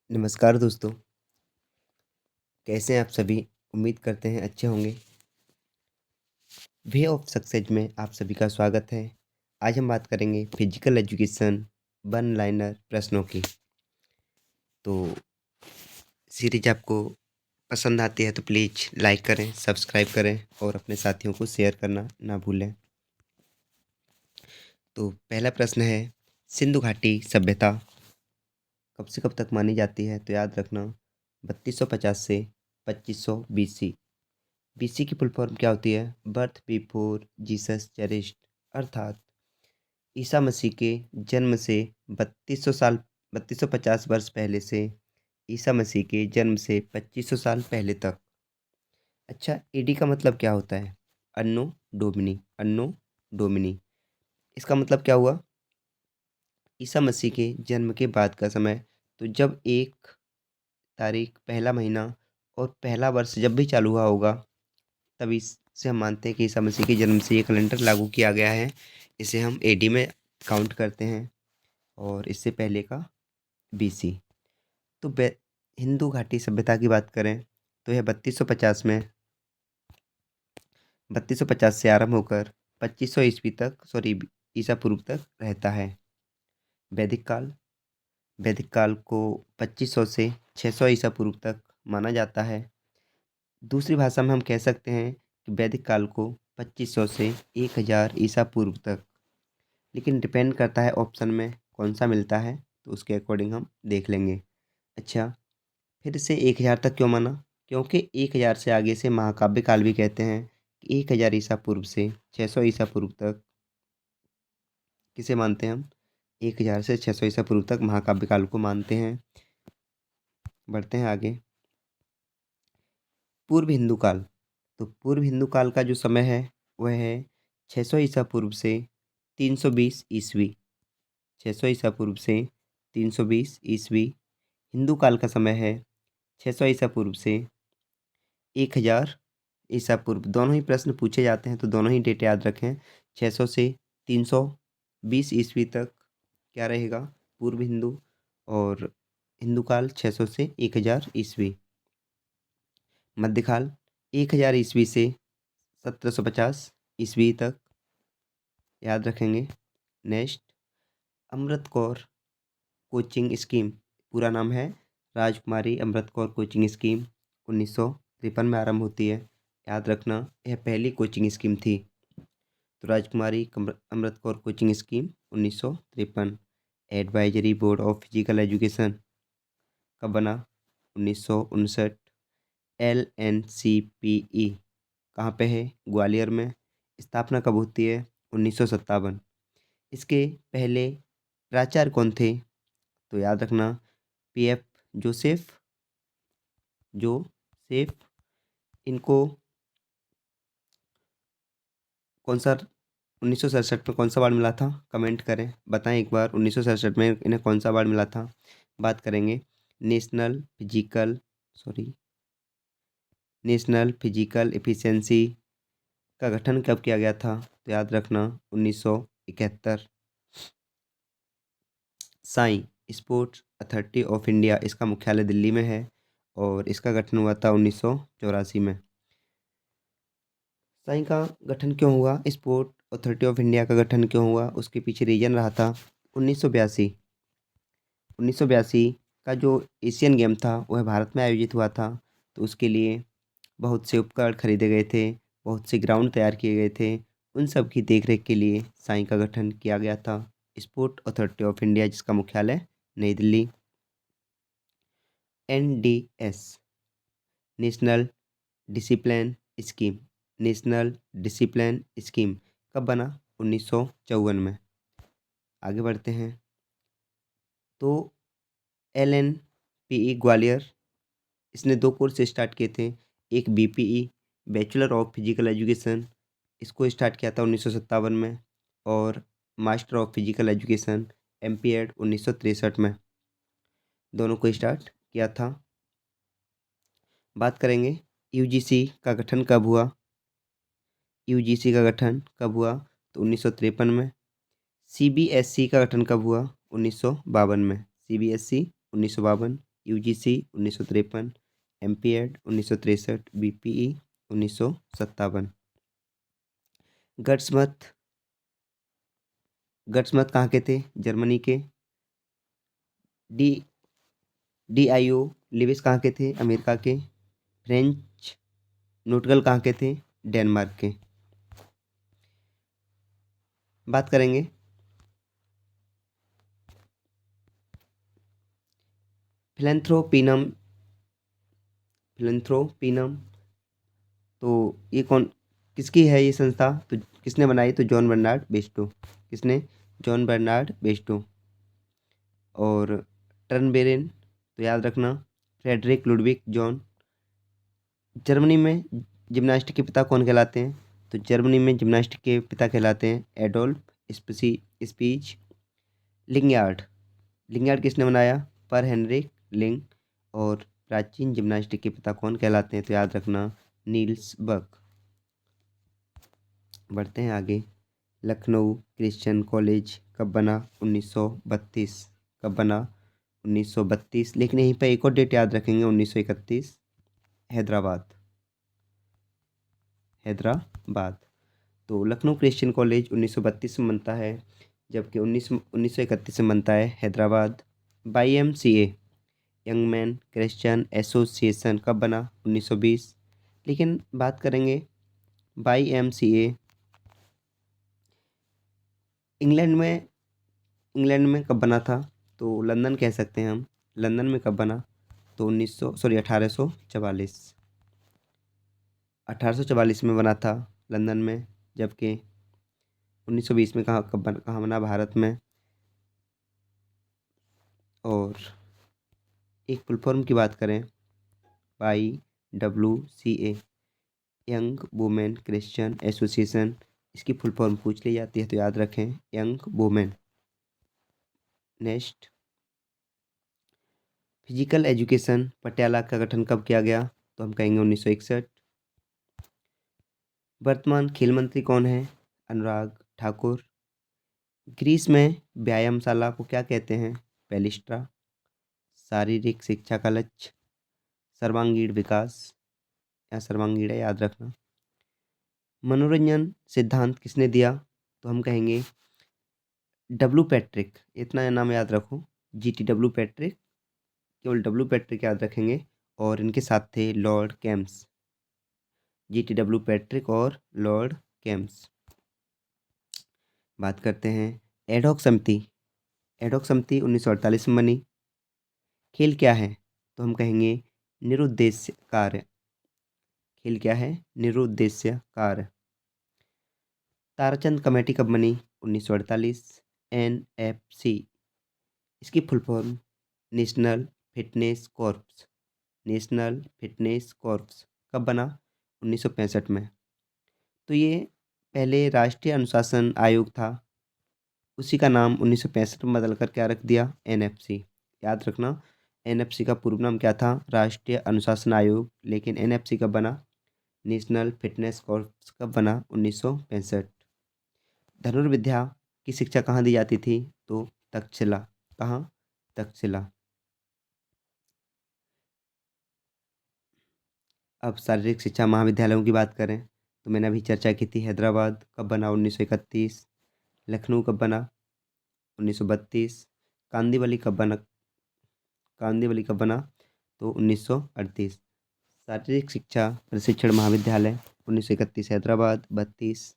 नमस्कार दोस्तों, कैसे हैं आप सभी? उम्मीद करते हैं अच्छे होंगे। वे ऑफ सक्सेस में आप सभी का स्वागत है। आज हम बात करेंगे फिजिकल एजुकेशन वन लाइनर प्रश्नों की। तो सीरीज आपको पसंद आती है तो प्लीज़ लाइक करें, सब्सक्राइब करें और अपने साथियों को शेयर करना ना भूलें। तो पहला प्रश्न है, सिंधु घाटी सभ्यता कब से कब तक मानी जाती है? तो याद रखना 3250 से 2500 बीसी। बीसी की फुल फॉर्म क्या होती है? बर्थ बिफोर जीसस चेरिस्ड, अर्थात ईसा मसीह के जन्म से 3250 वर्ष पहले से ईसा मसीह के जन्म से 2500 साल पहले तक। अच्छा, एडी का मतलब क्या होता है? अन्नो डोमिनी, अन्नो डोमिनी। इसका मतलब क्या हुआ? ईसा मसीह के जन्म के बाद का समय। तो जब एक तारीख, पहला महीना और पहला वर्ष जब भी चालू हुआ होगा, तभी से हम मानते हैं कि ईसा मसीह के जन्म से ये कैलेंडर लागू किया गया है। इसे हम एडी में काउंट करते हैं और इससे पहले का बीसी। तो हिंदू घाटी सभ्यता की बात करें तो यह 3250 से आरंभ होकर 2500 ईस्वी तक, ईसा पूर्व तक रहता है। वैदिक काल, वैदिक काल को 2500 से 600 ईसा पूर्व तक माना जाता है। दूसरी भाषा में हम कह सकते हैं कि वैदिक काल को 2500 से 1000 ईसा पूर्व तक। लेकिन डिपेंड करता है ऑप्शन में कौन सा मिलता है, तो उसके अकॉर्डिंग हम देख लेंगे। अच्छा, फिर से 1000 तक क्यों माना? क्योंकि 1000 से आगे से महाकाव्य काल भी कहते हैं कि 1000 ईसा पूर्व से 600 ईसा पूर्व तक किसे मानते हैं हम? 1000 से 600 ईसा पूर्व तक महाकाव्य काल को मानते हैं। बढ़ते हैं आगे। पूर्व हिंदू काल। तो पूर्व हिंदू काल का जो समय है वह है 600 ईसा पूर्व से 320 ईस्वी। 600 ईसा पूर्व से 320 ईस्वी हिंदू काल का समय है। 600 ईसा पूर्व से 1000 ईसा पूर्व। दोनों ही प्रश्न पूछे जाते हैं तो दोनों ही डेट याद रखें। 600 से 320 ईस्वी तक क्या रहेगा? पूर्व हिंदू। और हिंदू काल 600 से 1000 ईस्वी। मध्यकाल 1000 ईस्वी से 1750 ईस्वी तक याद रखेंगे। नेक्स्ट, अमृत कौर कोचिंग स्कीम। पूरा नाम है राजकुमारी अमृत कौर कोचिंग स्कीम। 1953 में आरंभ होती है। याद रखना यह पहली कोचिंग स्कीम थी। तो Rajkumari Amrit Kaur coaching scheme 1953। Advisory board of physical education कब बना? 1959। LNCPE कहाँ पे है? ग्वालियर में। स्थापना कब होती है? 1957। इसके पहले प्राचार्य कौन थे? तो याद रखना PF जोसेफ। इनको कौन सा 1967 में कौन सा अवार्ड मिला था? कमेंट करें, बताएं एक बार 1967 में इन्हें कौन सा अवार्ड मिला था। बात करेंगे national physical national physical efficiency का गठन कब किया गया था? तो याद रखना 1971। Sai sports authority of India, इसका मुख्यालय दिल्ली में है और इसका गठन हुआ था 1984 में। साई का गठन क्यों हुआ? स्पोर्ट अथॉरिटी ऑफ इंडिया का गठन क्यों हुआ? उसके पीछे रीजन रहा था 1982। 1982 का जो एशियन गेम था वह भारत में आयोजित हुआ था। तो उसके लिए बहुत से उपकरण खरीदे गए थे, बहुत से ग्राउंड तैयार किए गए थे। उन सब की देखरेख के लिए साई का गठन किया गया था। स्पोर्ट अथॉरिटी ऑफ इंडिया, जिसका मुख्यालय नई Delhi. NDS national discipline scheme, national discipline scheme कब बना? 1954 में। आगे बढ़ते हैं। तो LNPE ग्वालियर, इसने 2 कोर्स स्टार्ट किए थे। एक BPE bachelor of physical education, इसको स्टार्ट किया था 1957 में। और master of physical education MPED 1963 में, दोनों को स्टार्ट किया था। बात करेंगे UGC का गठन कब हुआ? UGC का गठन कब हुआ? तो 1953 में। CBSE का गठन कब हुआ? 1952 में। CBSE 1952, UGC 1953, MPEd 1963, BPE 1957। गट्समथ गट्समथ कहाँ के थे? जर्मनी के। डी डीआईओ लिविस कहाँ के थे? अमेरिका के। फ्रेंच नोटगल कहाँ के थे? डेनमार्क के। बात करेंगे फिलैंथ्रोपिनम। फिलैंथ्रोपिनम तो ये किसकी है ये संस्था? तो किसने बनाई? तो जॉन बर्नार्ड बेस्टो। किसने? John Bernard Besto. और टर्नबेरेन तो याद रखना फ्रेडरिक लुडविग जॉन। जर्मनी में जिम्नास्टिक के पिता कौन कहलाते हैं? तो जर्मनी में जिम्नास्टिक के पिता कहलाते हैं एडोल्फ स्पीच लिंगयार्ड। लिंगयार्ड किसने बनाया? पर हेनरिक लिंग। और प्राचीन जिम्नास्टिक के पिता कौन कहलाते हैं? तो याद रखना नील्स बक। बढ़ते हैं आगे। लखनऊ क्रिश्चियन कॉलेज कब बना? 1932। कब बना? 1932। लेकिन यहीं पर एक और डेट याद रखेंगे, 1931। हैदराबाद। तो लखनऊ क्रिश्चियन कॉलेज 1932 में बनता है, जबकि 1931 में बनता है Hyderabad. YMCA young man Christian association कब बना? 1920। लेकिन बात करेंगे YMCA इंग्लैंड में कब बना था? तो लंदन कह सकते हैं हम। लंदन में कब बना? तो 1844। 1844 में बना था लंदन में, जबकि 1920 में कहाँ बना? भारत में। और एक फुल फॉर्म की बात करें, YWCA young women Christian association, इसकी फुल फॉर्म पूछ ली जाती है तो याद रखें young women. Next, physical education Patiala का गठन कब किया गया? तो हम कहेंगे 1961। वर्तमान खेल मंत्री कौन है? अनुराग ठाकुर। ग्रीस में व्यायामशाला को क्या कहते हैं? पैलिस्ट्रा। शारीरिक शिक्षा का लक्ष्य सर्वांगीण विकास, या सर्वांगीण है याद रखना। मनोरंजन सिद्धांत किसने दिया? तो हम कहेंगे डब्लू पैट्रिक। इतना नाम याद रखो, GT डब्लू पैट्रिक, केवल डब्लू पैट्रिक याद रखेंगे। और इनके साथ थे Lord camps. GT W Patrick और लॉर्ड कैम्स। बात करते हैं एडहॉक समिति। एडहॉक समिति 1948 में बनी। खेल क्या है? तो हम कहेंगे निरुद्देश्य कार्य। खेल क्या है? निरुद्देश्य कार्य। ताराचंद कमेटी कब बनी? 1948। NFC इसकी full form national fitness corps. National fitness corps कब बना? 1965 में। तो ये पहले राष्ट्रीय अनुशासन आयोग था, उसी का नाम 1965 में बदल कर क्या रख दिया? NFC। याद रखना NFC का पूर्व नाम क्या था? राष्ट्रीय अनुशासन आयोग। लेकिन NFC कब बना? नेशनल फिटनेस कॉर्प्स कब बना? 1965। धनुर्विद्या की शिक्षा कहाँ दी जाती थी? तो तक्षशिला। कहाँ? तक्षशिला। अब शारीरिक शिक्षा महाविद्यालयों की बात करें तो मैंने अभी चर्चा की थी हैदराबाद कब बना? 1931। लखनऊ कब बना? 1932। कांदीवली कब बना? तो 1938। शारीरिक शिक्षा प्रशिक्षण महाविद्यालय 1931 हैदराबाद, 32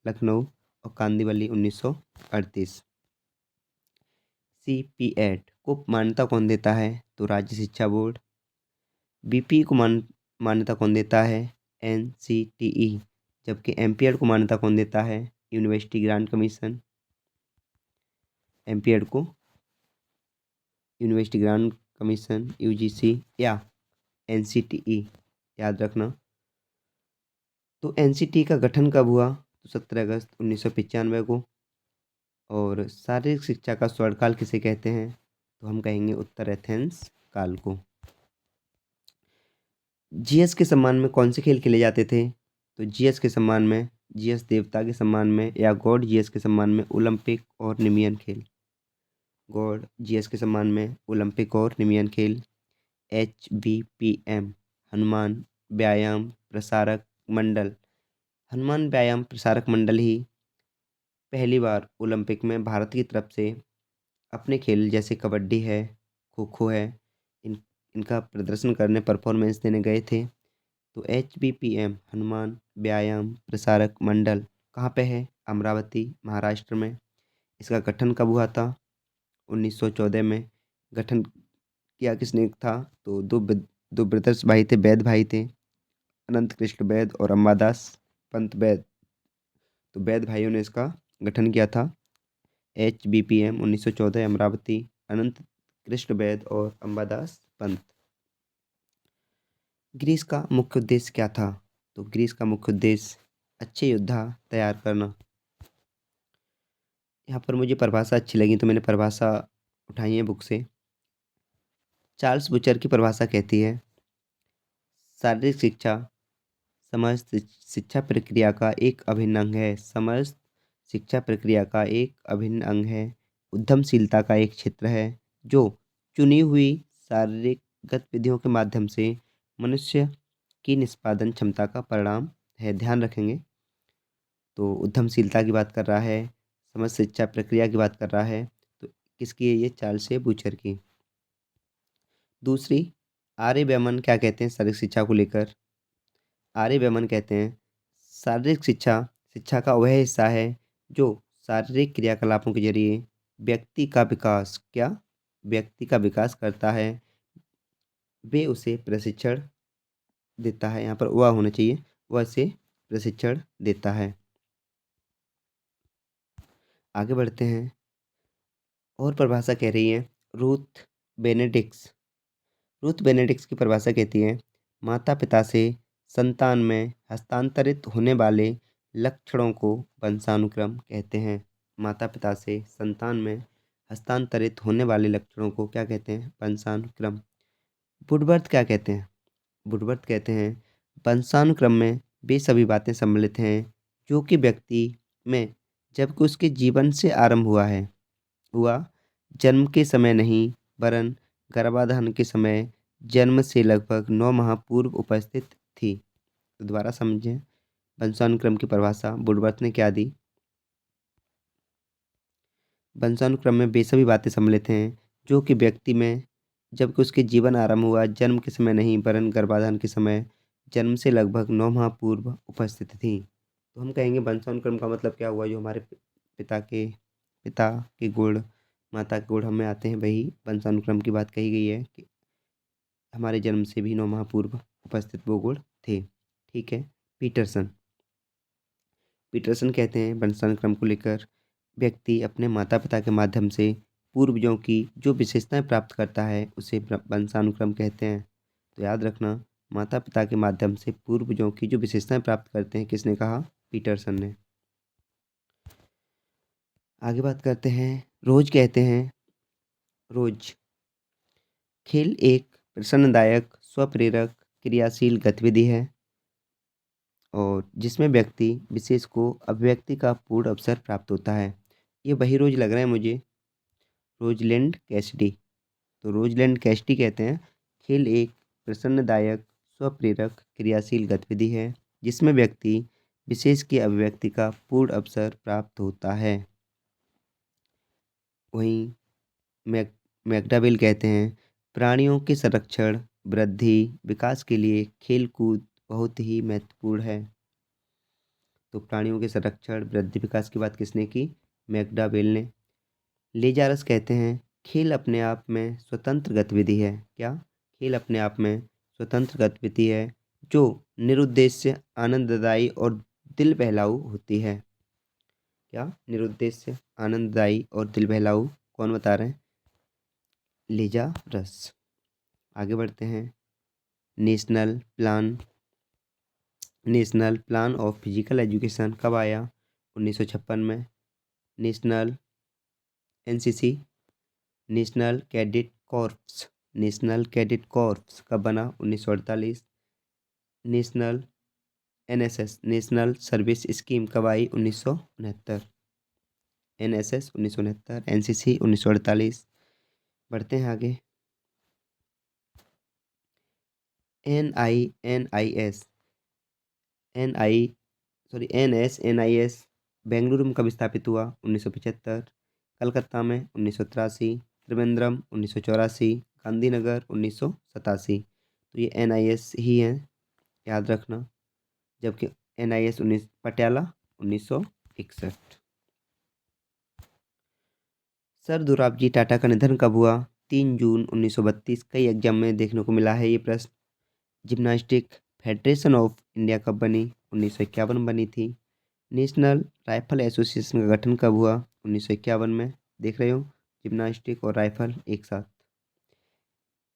लखनऊ और कांदीवली 1938। CPET को मान्यता कौन देता है? तो राज्य शिक्षा बोर्ड। BPE को मान्यता कौन देता है? NCTE। जबकि MPED को मान्यता कौन देता है? University grant commission. MPED को यूनिवर्सिटी ग्रांट कमीशन, UGC या NCTE याद रखना। तो NCTE का गठन कब हुआ? तो 17 अगस्त 1995 को। और शारीरिक शिक्षा का स्वर्णकाल किसे कहते हैं? तो हम कहेंगे उत्तर एथेंस काल को। जीएस के सम्मान में कौन से खेल खेले जाते थे? तो जीएस के सम्मान में, जीएस देवता के सम्मान में या गॉड जीएस के सम्मान में ओलंपिक और निमियन खेल। गॉड जीएस के सम्मान में ओलंपिक और निमियन खेल। HBPM हनुमान व्यायाम प्रसारक मंडल। हनुमान व्यायाम प्रसारक मंडल ही पहली बार ओलंपिक में भारत की तरफ से अपने खेल जैसे कबड्डी है, खो खो है, इन इनका प्रदर्शन करने परफॉर्मेंस देने गए थे। तो HBPM हनुमान व्यायाम प्रसारक मंडल कहाँ पे है? अमरावती महाराष्ट्र में। इसका गठन कब हुआ था? 1914 में। गठन किया किसने था? तो दो ब्रदर्स भाई थे, वैद भाई थे, अनंत कृष्ण वैद और अंबादास पंत वैद। तो वैद भाइयों ने इसका गठन किया था। HBPM 1914 अमरावती, अनंत कृष्ण वैद और अंबादास पंत। ग्रीस का मुख्य उद्देश्य क्या था? तो ग्रीस का मुख्य उद्देश्य अच्छे योद्धा तैयार करना। यहाँ पर मुझे परिभाषा अच्छी लगी तो मैंने परिभाषा उठाई है बुक से। चार्ल्स बुचर की परिभाषा कहती है, शारीरिक शिक्षा समस्त शिक्षा प्रक्रिया का एक अभिन्न अंग है। समस्त शिक्षा प्रक्रिया का एक अभिन्न अंग है। उद्यमशीलता का एक क्षेत्र है जो चुनी हुई शारीरिक गतिविधियों के माध्यम से मनुष्य की निष्पादन क्षमता का परिणाम है। ध्यान रखेंगे। तो उद्यमशीलता की बात कर रहा है, समस्त शिक्षा प्रक्रिया की बात कर रहा है। तो किसकी है ये? चार्ल्स बुचर की। दूसरी, आर्य वैमन क्या कहते हैं शारीरिक शिक्षा को लेकर? आर्य वैमन कहते हैं शारीरिक शिक्षा शिक्षा का वह हिस्सा है जो शारीरिक क्रियाकलापों के जरिए व्यक्ति का विकास करता है। वे उसे प्रशिक्षण देता है। यहाँ पर वह होना चाहिए, वह से प्रशिक्षण देता है। आगे बढ़ते हैं। और परिभाषा कह रही है रूथ बेनेडिक्स। रूथ बेनेडिक्स की परिभाषा कहती है, माता पिता से संतान में हस्तांतरित होने वाले लक्षणों को वंशानुक्रम कहते हैं। माता पिता से संतान में हस्तांतरित होने वाले लक्षणों को क्या कहते हैं? वंशानुक्रम। वुडवर्थ क्या कहते हैं? वुडवर्थ कहते हैं वंशानुक्रम में वे सभी बातें सम्मिलित हैं जो कि व्यक्ति में जबकि उसके जीवन से आरंभ हुआ जन्म के समय नहीं वरन गर्भाधान के समय जन्म से लगभग 9 माह पूर्व उपस्थित थी। तो दोबारा समझें वंशानुक्रम की परिभाषा वुडवर्थ ने क्या दी। वंशानुक्रम में वे सभी बातें सम्मिलित हैं जो कि व्यक्ति में जबकि उसके जीवन आरंभ हुआ जन्म के समय नहीं वरन गर्भाधान के समय जन्म से लगभग 9 माह पूर्व उपस्थित थी। तो हम कहेंगे वंशानुक्रम का मतलब क्या हुआ? जो हमारे पिता के गुण, माता के गुण हमें आते हैं, वही वंशानुक्रम की बात कही गई है कि हमारे जन्म से भी 9 माह पूर्व उपस्थित वो गुण थे। ठीक है। पीटरसन कहते हैं वंशानुक्रम को लेकर व्यक्ति अपने माता पिता के माध्यम से पूर्वजों की जो विशेषताएं प्राप्त करता है उसे वंशानुक्रम कहते हैं। तो याद रखना, माता पिता के माध्यम से पूर्वजों की जो विशेषताएं प्राप्त करते हैं, किसने कहा? पीटरसन ने। आगे बात करते हैं। रोज कहते हैं रोज खेल एक प्रसन्नदायक स्वप्रेरक क्रियाशील गतिविधि है और जिसमें व्यक्ति विशेष को अभिव्यक्ति का पूर्ण अवसर प्राप्त होता है। ये वही रोज लग रहा है मुझे, रोजलैंड कैसिडी। तो रोजलैंड कैसिडी कहते हैं खेल एक प्रसन्नदायक स्वप्रेरक क्रियाशील गतिविधि है जिसमें व्यक्ति विशेष की अभिव्यक्ति का पूर्ण अवसर प्राप्त होता है। वहीं मैकडावेल कहते हैं प्राणियों के संरक्षण वृद्धि विकास के लिए खेल कूद बहुत ही महत्वपूर्ण है। तो प्राणियों के संरक्षण वृद्धि विकास की बात किसने की? मैकडावेल ने। लेजारस कहते हैं खेल अपने आप में स्वतंत्र गतिविधि है। क्या? खेल अपने आप में स्वतंत्र गतिविधि है जो निरुद्देश्य आनंददायी और दिल बहलाऊ होती है। क्या? निरुद्देश्य आनंददायी और दिल बहलाऊ। कौन बता रहे हैं? लेजारस। आगे बढ़ते हैं। National plan of physical education कब आया? 1956 में। National NCC national cadet corps कब बना? 1948। National NSS national service scheme कब आई? 1969। NSS 1969, NCC 1948। बढ़ते हैं आगे। NIS बेंगलुरु में कब स्थापित हुआ? 1975। कलकत्ता में 1983। त्रिवेंद्रम 1984। गांधीनगर 1987। तो ये NIS ही है, याद रखना। जबकि NIS पटियाला 1961। सर दोराबजी टाटा का निधन कब हुआ? 3 जून 1932। कई एग्जाम में देखने को मिला है ये प्रश्न। जिम्नास्टिक फेडरेशन ऑफ इंडिया कब बनी? 1951 में बनी थी। नेशनल राइफल एसोसिएशन का गठन कब हुआ? 1951 में। देख रहे हो, जिम्नास्टिक और राइफल एक साथ।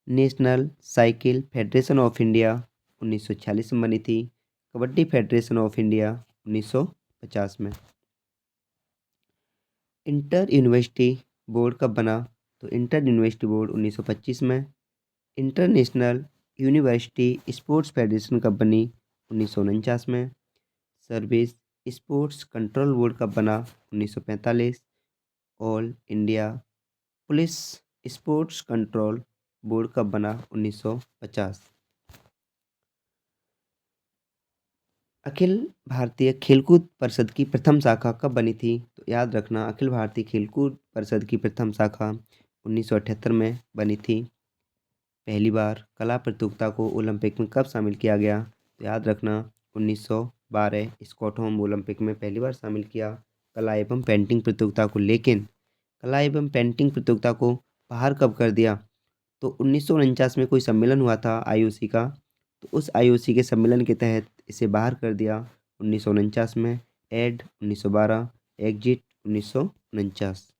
National cycle federation of India 1946 में बनी थी। कबड्डी फेडरेशन ऑफ इंडिया 1950 में। इंटर यूनिवर्सिटी बोर्ड कब बना? तो इंटर यूनिवर्सिटी बोर्ड 1925 में। इंटरनेशनल यूनिवर्सिटी स्पोर्ट्स फेडरेशन कब बनी? 1949 में। सर्विस स्पोर्ट्स कंट्रोल बोर्ड कब बना? 1945। All India police sports control board कब बना? 1950। अखिल भारतीय खेलकूद परिषद की प्रथम शाखा कब बनी थी? तो याद रखना, अखिल भारतीय खेलकूद परिषद की प्रथम शाखा 1978 में बनी थी। पहली बार कला प्रतियोगिता को ओलंपिक में कब शामिल किया गया? तो याद रखना, 1912 स्टॉकहोम ओलंपिक में पहली बार शामिल किया कला एवं पेंटिंग प्रतियोगिता को। लेकिन कला एवं पेंटिंग प्रतियोगिता को बाहर कब कर दिया? तो 1949 में कोई सम्मेलन हुआ था IOC का, तो उस IOC के सम्मेलन के तहत इसे बाहर कर दिया 1949 में। एड 1912, एग्जिट 1949।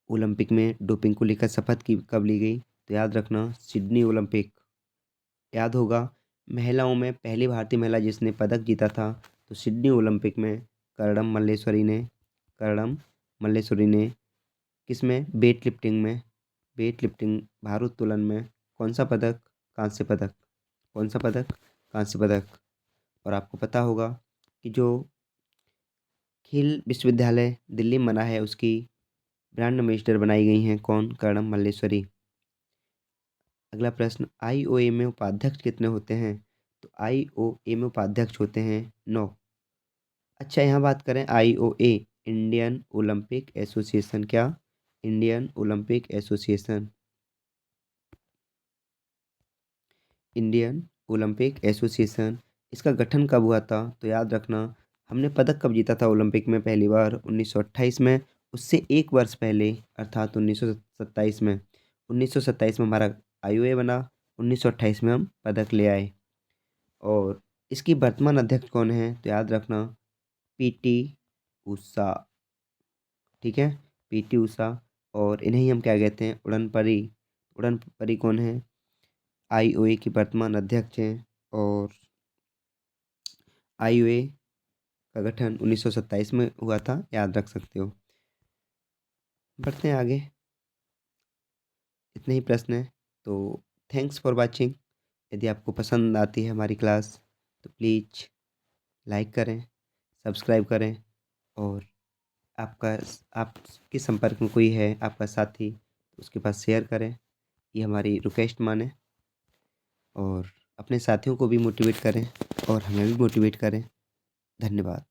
ओलंपिक में डोपिंग को लेकर शपथ की कब ली गई? तो याद रखना, सिडनी ओलंपिक। याद होगा, महिलाओं में पहली भारतीय महिला जिसने पदक जीता था, तो सिडनी ओलंपिक में कर्णम मल्लेश्वरी ने किसमें? वेट लिफ्टिंग भारोत्तोलन में कौन सा पदक? कांस्य पदक। कौन सा पदक? कांस्य पदक। और आपको पता होगा कि जो खेल विश्वविद्यालय दिल्ली में बना है उसकी ब्रांड एम्बेसडर बनाई गई हैं कौन? कर्णम मल्लेश्वरी। अगला प्रश्न, IOA में उपाध्यक्ष कितने होते हैं? तो IOA में उपाध्यक्ष होते हैं 9। अच्छा, यहाँ बात करें IOA इंडियन ओलंपिक एसोसिएशन। क्या? Indian Olympic association. Indian Olympic association, इसका गठन कब हुआ था? तो याद रखना, हमने पदक कब जीता था ओलंपिक में पहली बार? 1928 में। उससे एक वर्ष पहले अर्थात 1927 में। 1927 में हमारा IOA बना, 1928 में हम पदक ले आए। और इसकी वर्तमान अध्यक्ष कौन है? तो याद रखना, PT उषा। ठीक है, PT उषा। और इन्हें ही हम क्या कहते हैं? उड़न परी कौन है? IOA की वर्तमान अध्यक्ष हैं। और IOA का गठन 1927 में हुआ था, याद रख सकते हो। बढ़ते हैं आगे, इतने ही प्रश्न हैं। तो थैंक्स फॉर वाचिंग। यदि आपको पसंद आती है हमारी क्लास तो प्लीज़ लाइक करें, सब्सक्राइब करें। और आपके संपर्क में कोई है आपका साथी, तो उसके पास शेयर करें, ये हमारी रिक्वेस्ट माने। और अपने साथियों को भी मोटिवेट करें और हमें भी मोटिवेट करें। धन्यवाद।